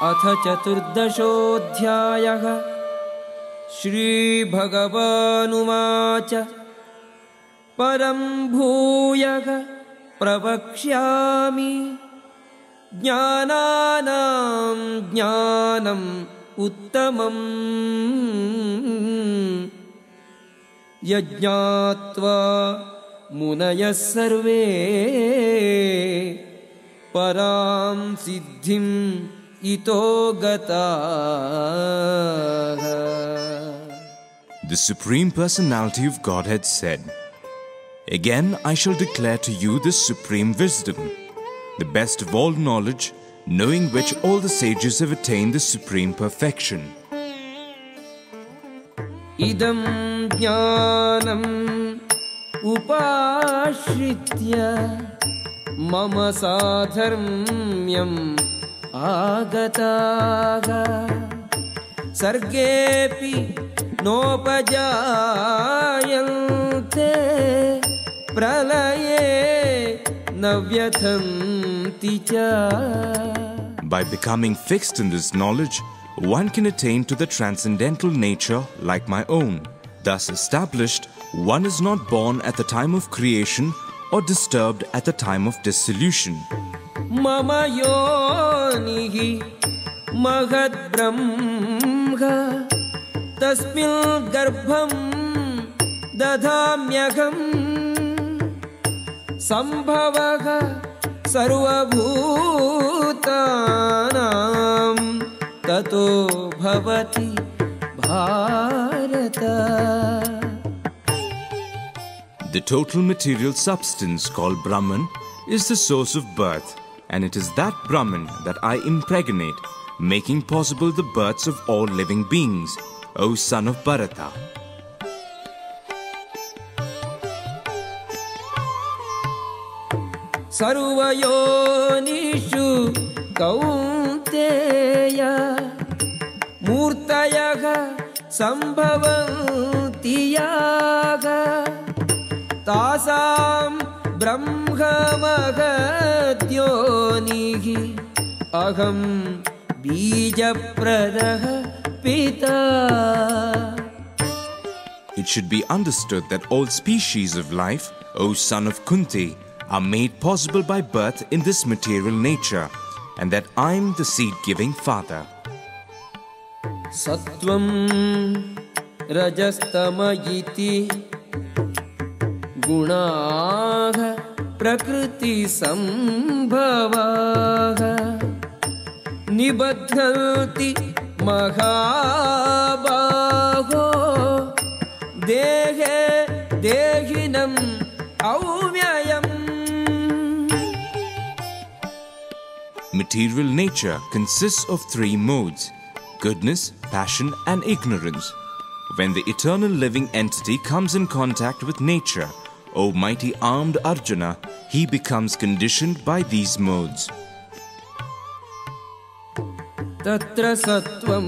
अथ चतुर्दशोऽध्यायः। श्रीभगवानुवाच परं भूयः प्रवक्ष्यामि ज्ञानानां ज्ञानम् उत्तमम् यज्ञात्वा मुनयः सर्वे परां सिद्धिम् इतो गताः। The Supreme Personality of Godhead said, "Again I shall declare to you this supreme wisdom, the best of all knowledge, knowing which all the sages have attained the supreme perfection. Idam jnanam upashritya mama sadharmyam agataha sargepi nopajayante pralaye navyatanti cha." By becoming fixed in this knowledge, one can attain to the transcendental nature like my own. Thus established, one is not born at the time of creation or disturbed at the time of dissolution. Mama yonihi mahad brahma tasmil garbham dadhamyagam sambhavaha sarvabhutanam tato bhavati bharata. The total material substance called Brahman is the source of birth, and it is that Brahman that I impregnate, making possible the births of all living beings, O son of Bharata. Sarvayonishu kaunteya murtayaha sambhavanti yaga tasam brahmamahadyonihi aham bijapradaha pita. It should be understood that all species of life, O son of Kunti, are made possible by birth in this material nature, and that I am the seed-giving father. Sattvam rajastamayiti gunaha prakriti sambhavaha nibadhanti mahabaho dehe dehinam avyayam. Material nature consists of three modes: goodness, passion, and ignorance. When the eternal living entity comes in contact with nature, O mighty armed Arjuna, he becomes conditioned by these modes. Tatra sattvam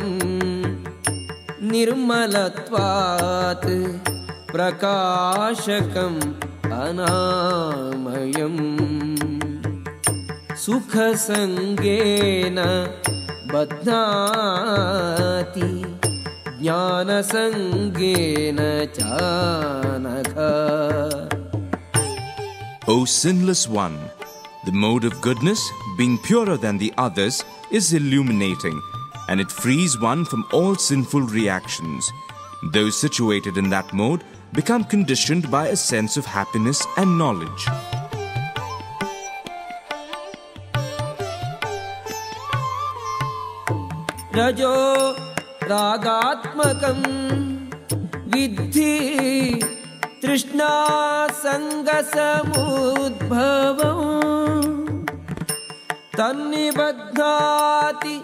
nirmalatvat prakashakam anamayam sukha sangena badhnati jnana sangena chanakha. O sinless one, the mode of goodness, being purer than the others, is illuminating, and it frees one from all sinful reactions. Those situated in that mode become conditioned by a sense of happiness and knowledge. Rajo ragatmakam vidhi trishna sangasamudbhavam tannibadhati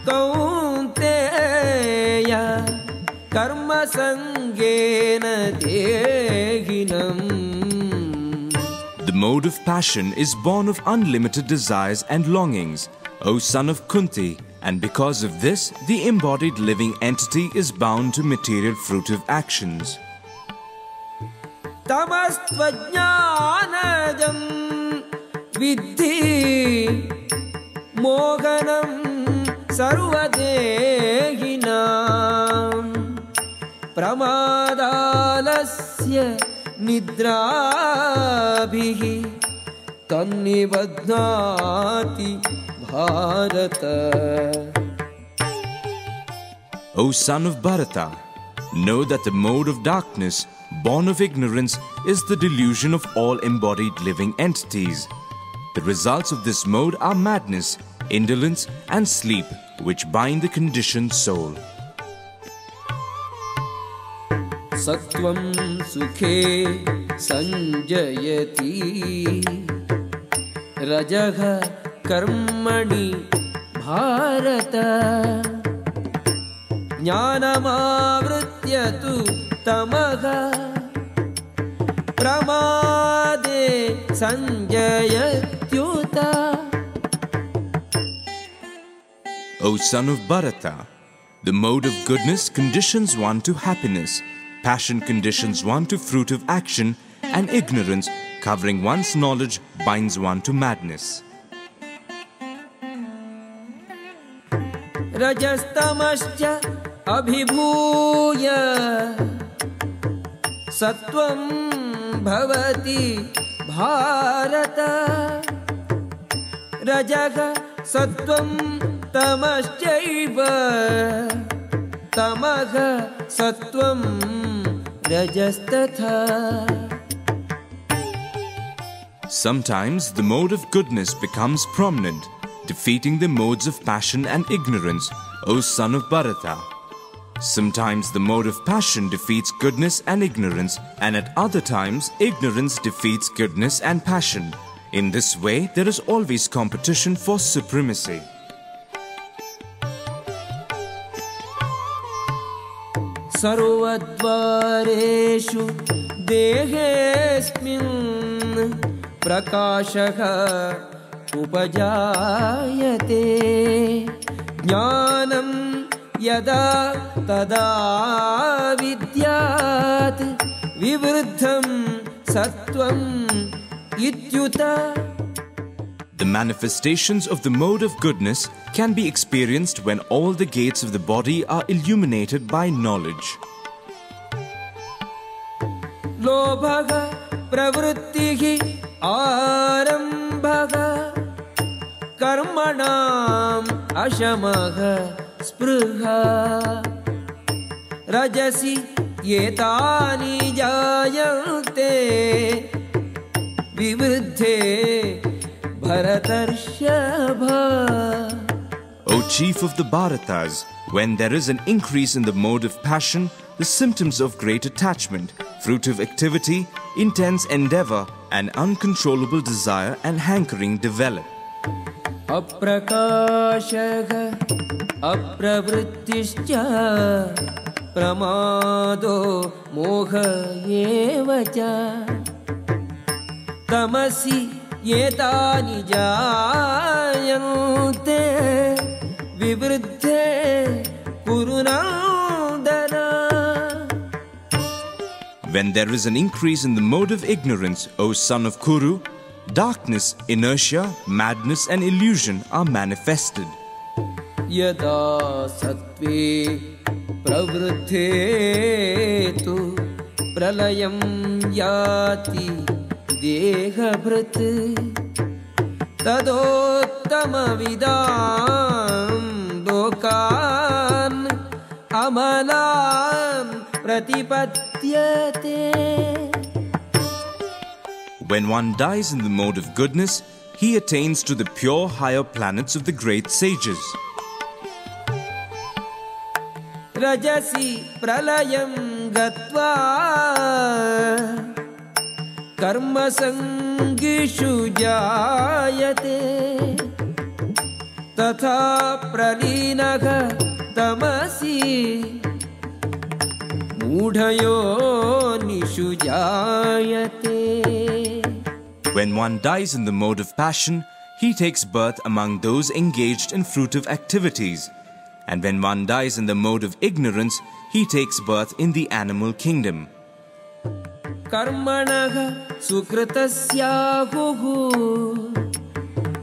kaunteya karma sangena dehinam. The mode of passion is born of unlimited desires and longings, O son of Kunti, and because of this, the embodied living entity is bound to material fruitive actions. Tamastvajnanajam vidhi mohanam सर्वदेहिनां प्रमादालस्य निद्राभिः तन्निबध्नाति Bharata. O son of Bharata, know that the mode of darkness, born of ignorance, is the delusion of all embodied living entities. The results of this mode are madness, indolence, and sleep, which bind the conditioned soul. Sattvam sukhe sanjayati Rajaha karmani bharata Jnanamavritya tu tamaha Pramade sanjayatyuta. O son of Bharata, the mode of goodness conditions one to happiness, passion conditions one to fruit of action, and ignorance, covering one's knowledge, binds one to madness. Rajastamascha abhibhuya sattvam bhavati bharata rajaga sattvam tamaschaiva tamaga sattvam rajastatha. Sometimes the mode of goodness becomes prominent, defeating the modes of passion and ignorance, O son of Bharata. Sometimes the mode of passion defeats goodness and ignorance, and at other times ignorance defeats goodness and passion. In this way, there is always competition for supremacy. Sarvadvareshu dehesmin prakashaha upajayate jnanam yada tada vidyat vivruddham sattvam ityuta. The manifestations of the mode of goodness can be experienced when all the gates of the body are illuminated by knowledge. Lobhaga pravrittihi arambhaga karmanam ashamaga spruha rajasi yetani jayante vivruddhe bharatarshava. O chief of the Bharatas, when there is an increase in the mode of passion, the symptoms of great attachment, fruitive activity, intense endeavor, and uncontrollable desire and hankering develop. Aprakashaha apravrittischa pramado moha evacha tamasi yetani jayante vivruddhe kurunandana. When there is an increase in the mode of ignorance, O son of Kuru, darkness, inertia, madness, and illusion are manifested. Yada sattve pravruddhe tu pralayam yati dehabhrit tadottama vidam lokan amalam pratipatyate. When one dies in the mode of goodness, he attains to the pure higher planets of the great sages. Rajasi pralayam gatva karma sangishu jayate tatha pralinaga tamasi mudhayo nishu jayate. When one dies in the mode of passion, he takes birth among those engaged in fruitive activities. And when one dies in the mode of ignorance, he takes birth in the animal kingdom. Karmanaha sukritasyahuhu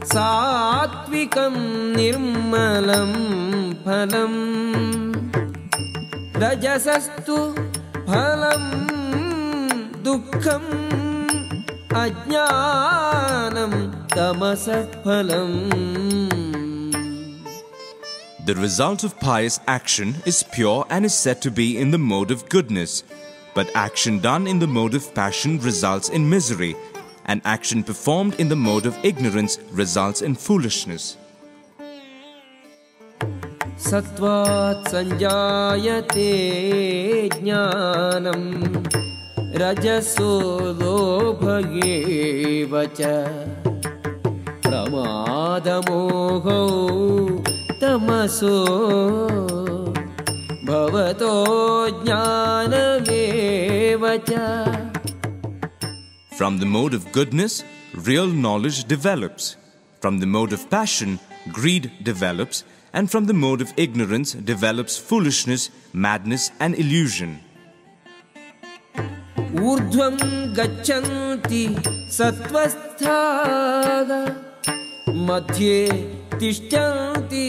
सात्विकं निर्मलं फलं रजसस्तु फलं दुःखम् अज्ञानं तमसः फलम्. The result of pious action is pure and is said to be in the mode of goodness. But action done in the mode of passion results in misery, and action performed in the mode of ignorance results in foolishness. Sattvat sanjayate jnanam rajaso lobhayevacha pramadamoho tamaso bhavato jnanamevacha. From the mode of goodness, real knowledge develops. From the mode of passion, greed develops. And from the mode of ignorance develops foolishness, madness and illusion. Urdhvam gacchanti sattvasthaga madhye tishtanti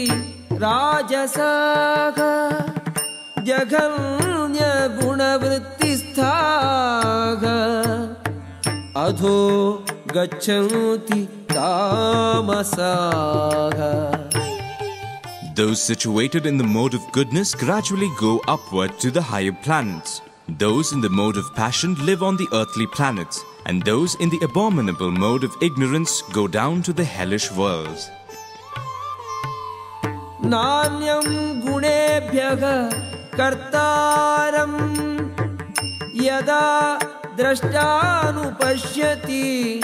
rajasaga jaghanya gunavrittisthaga adho gacchanti tamasaga. Those situated in the mode of goodness gradually go upward to the higher planets. Those in the mode of passion live on the earthly planets, and those in the abominable mode of ignorance go down to the hellish worlds. Nanyam gunebhyaha kartaram yada drashtanupashyati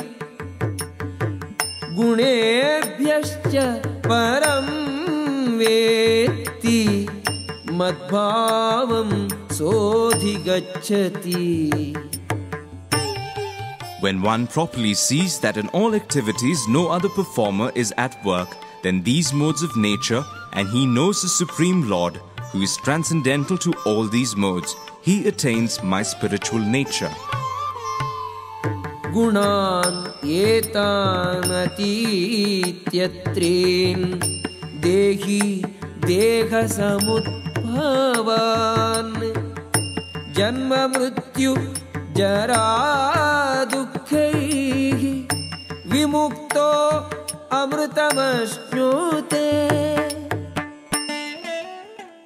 gunebhyascha param वेत्ति मद्भावं सोऽधिगच्छति. When one properly sees that in all activities no other performer is at work than these modes of nature, and he knows the Supreme Lord, who is transcendental to all these modes, he attains my spiritual nature. Gunan etan atityatreen देहि देह समुद्भवान् जन्म मृत्यु जरा दुःखैः विमुक्तो अमृतमश्नुते.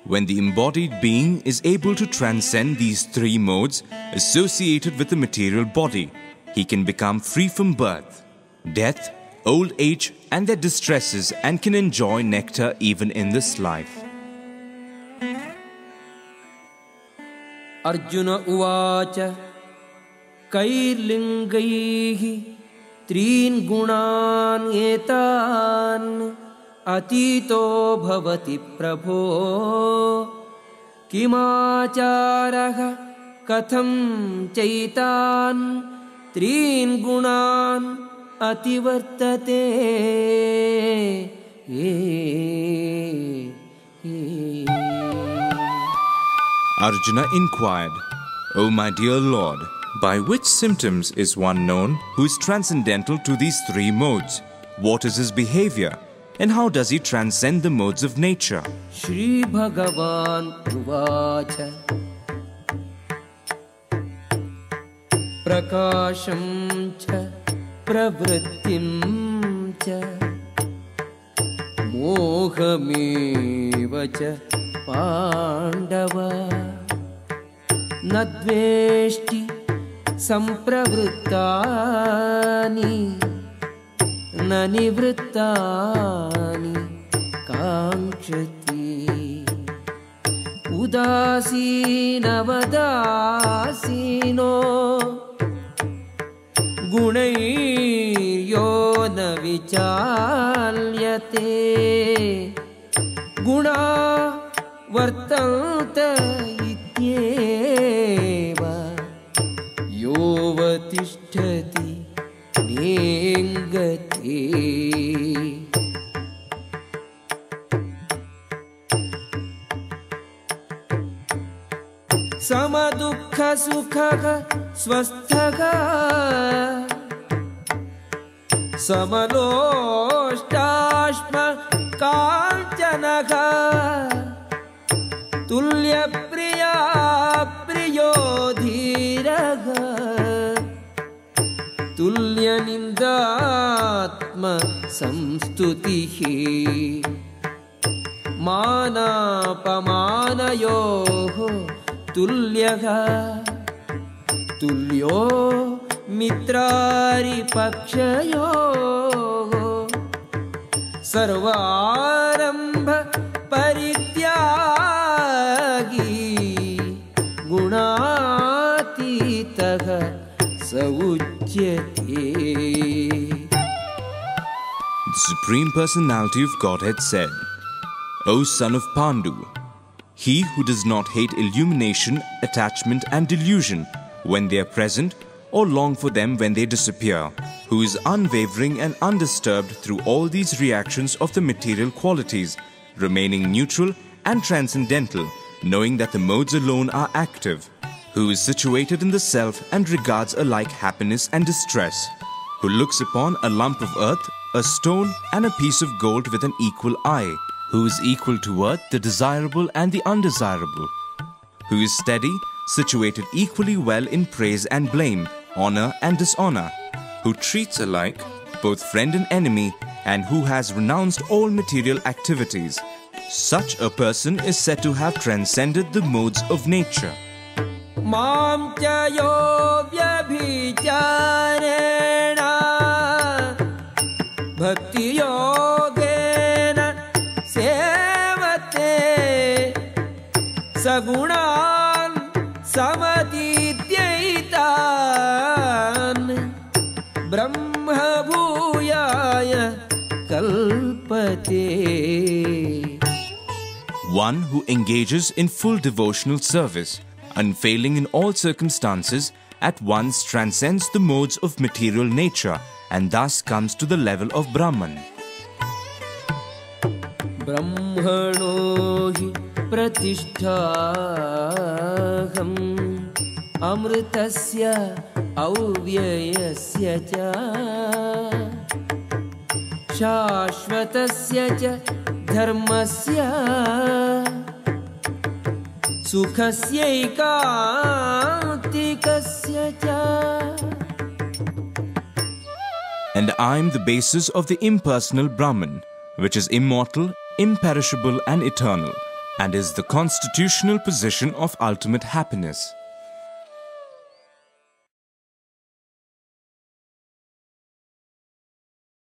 When the embodied being is able to transcend these three modes associated with the material body, he can become free from birth, death, old age and their distresses, and can enjoy nectar even in this life. Arjuna uvacha kairlingaihi trin gunan etan atito bhavati prabho kimacharaha katham chaitan trin gunan ativartate. Arjuna inquired, O my dear Lord, by which symptoms is one known who is transcendental to these three modes? What is his behavior? And how does he transcend the modes of nature? Shri Bhagavan uvacha prakasham cha pravrittim cha mohameva cha pandava nadveshti sampravrittani nanivrittani kankshati udasinavadasino गुणैर्यो न विचाल्यते गुणा वर्तन्त इत्येव योऽवतिष्ठति नेङ्गते. समदुःखसुखः स्वस्थः समलोष्टाश्म काञ्चनः तुल्यप्रिया प्रियो धीरः तुल्यनिन्दात्म संस्तुतिः मानापमानयोः तुल्यः तुल्यो मित्रारिपक्षयोः सर्वारम्भ परित्यागी गुणातीतः स उच्यते. The Supreme Personality of Godhead said, O son of Pandu, he who does not hate illumination, attachment and delusion when they are present or long for them when they disappear, who is unwavering and undisturbed through all these reactions of the material qualities, remaining neutral and transcendental, knowing that the modes alone are active, who is situated in the self and regards alike happiness and distress, who looks upon a lump of earth, a stone and a piece of gold with an equal eye, who is equal to earth, the desirable and the undesirable, who is steady, situated equally well in praise and blame, honor and dishonor, who treats alike both friend and enemy, and who has renounced all material activities. Such a person is said to have transcended the modes of nature. Mam cha yo vyabhicharena bhakti yogena sevate sagunan samadhityaitan brahma bhuyaya kalpate. One who engages in full devotional service, unfailing in all circumstances, at once transcends the modes of material nature and thus comes to the level of Brahman. Brahmano hi pratishthaham amritasya avyayasya cha shashvatasya cha dharmasya sukhasya cha. And I am the basis of the impersonal Brahman, which is immortal, imperishable and eternal, and is the constitutional position of ultimate happiness.